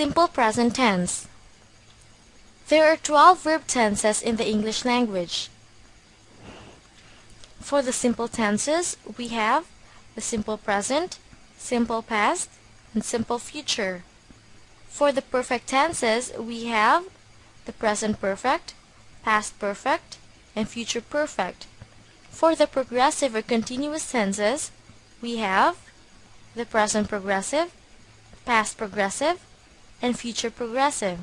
Simple present tense. There are 12 verb tenses in the English language. For the simple tenses, we have the simple present, simple past, and simple future. For the perfect tenses, we have the present perfect, past perfect, and future perfect. For the progressive or continuous tenses, we have the present progressive, past progressive, and future progressive.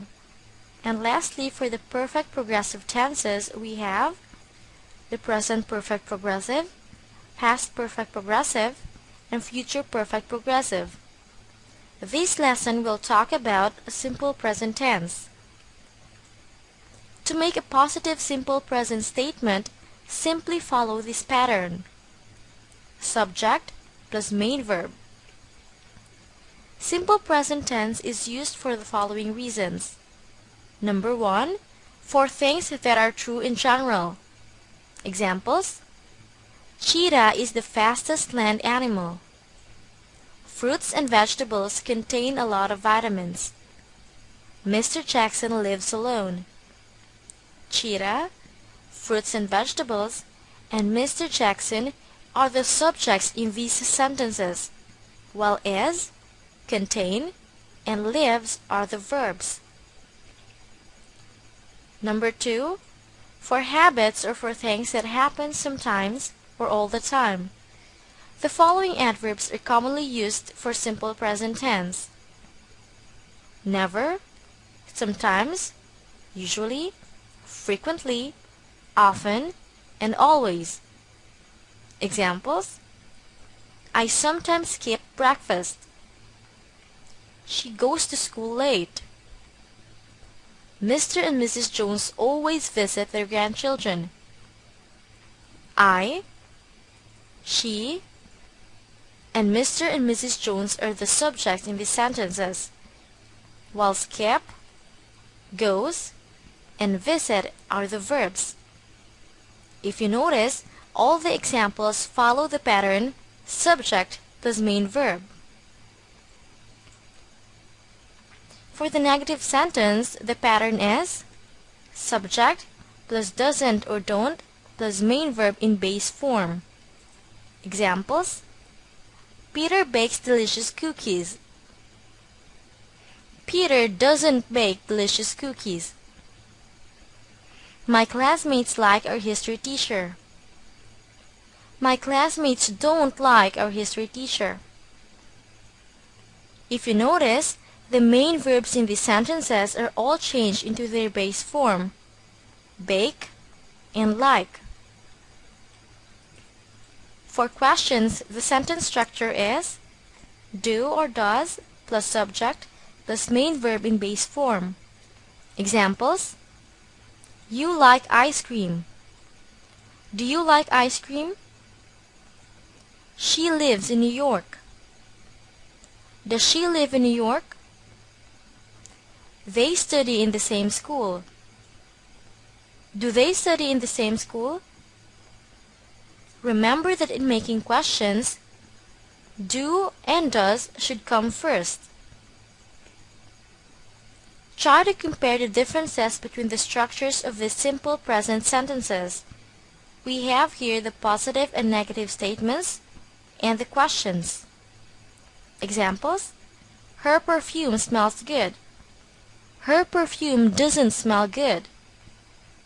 And lastly, for the perfect progressive tenses, we have the present perfect progressive, past perfect progressive, and future perfect progressive. This lesson will talk about a simple present tense. To make a positive simple present statement, simply follow this pattern. Subject plus main verb. Simple present tense is used for the following reasons. Number 1, for things that are true in general. Examples: cheetah is the fastest land animal. Fruits and vegetables contain a lot of vitamins. Mr. Jackson lives alone. Cheetah, fruits and vegetables, and Mr. Jackson are the subjects in these sentences, while is, contain, and lives are the verbs. Number 2, for habits or for things that happen sometimes or all the time. The following adverbs are commonly used for simple present tense: never, sometimes, usually, frequently, often, and always. Examples: I sometimes skip breakfast. She goes to school late. Mr. and Mrs. Jones always visit their grandchildren. I, she, and Mr. and Mrs. Jones are the subjects in these sentences, while skip, goes, and visit are the verbs. If you notice, all the examples follow the pattern subject plus main verb. For the negative sentence, the pattern is subject plus doesn't or don't plus main verb in base form. Examples: Peter bakes delicious cookies. Peter doesn't bake delicious cookies. My classmates like our history teacher. My classmates don't like our history teacher. If you notice, the main verbs in these sentences are all changed into their base form, bake and like. For questions, the sentence structure is do or does plus subject plus main verb in base form. Examples: you like ice cream. Do you like ice cream? She lives in New York. Does she live in New York? They study in the same school. Do they study in the same school? Remember that in making questions, do and does should come first. Try to compare the differences between the structures of the simple present sentences. We have here the positive and negative statements and the questions. Examples: her perfume smells good. Her perfume doesn't smell good.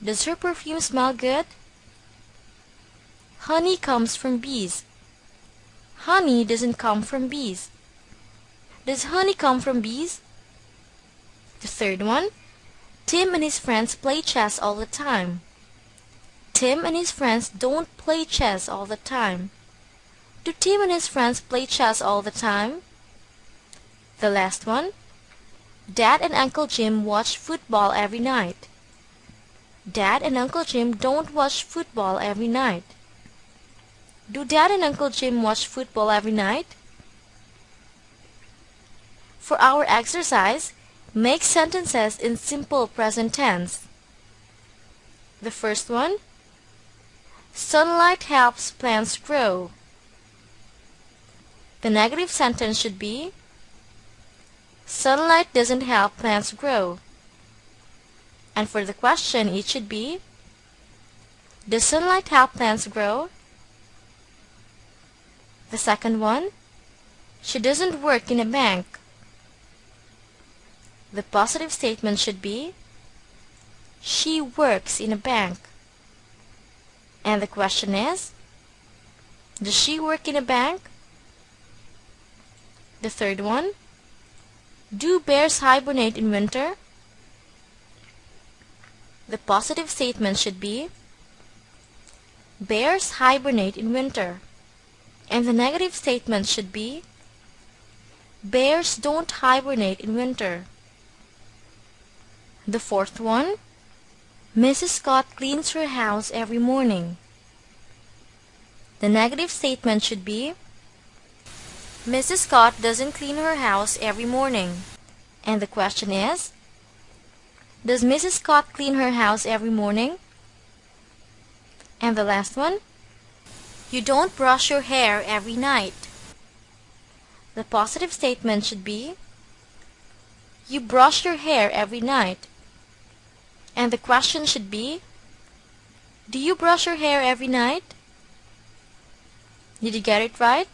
Does her perfume smell good? Honey comes from bees. Honey doesn't come from bees. Does honey come from bees? The third one: Tim and his friends play chess all the time. Tim and his friends don't play chess all the time. Do Tim and his friends play chess all the time? The last one: Dad and Uncle Jim watch football every night. Dad and Uncle Jim don't watch football every night. Do Dad and Uncle Jim watch football every night? For our exercise, make sentences in simple present tense. The first one: sunlight helps plants grow. The negative sentence should be Sunlight doesn't help plants grow. And for the question, it should be, does sunlight help plants grow? The second one, she doesn't work in a bank. The positive statement should be, she works in a bank. And the question is, does she work in a bank? The third one, do bears hibernate in winter? The positive statement should be, bears hibernate in winter. And the negative statement should be, bears don't hibernate in winter. The fourth one, Mrs. Scott cleans her house every morning. The negative statement should be, Mrs. Scott doesn't clean her house every morning. And the question is, does Mrs. Scott clean her house every morning? And the last one, you don't brush your hair every night. The positive statement should be, you brush your hair every night. And the question should be, do you brush your hair every night? Did you get it right?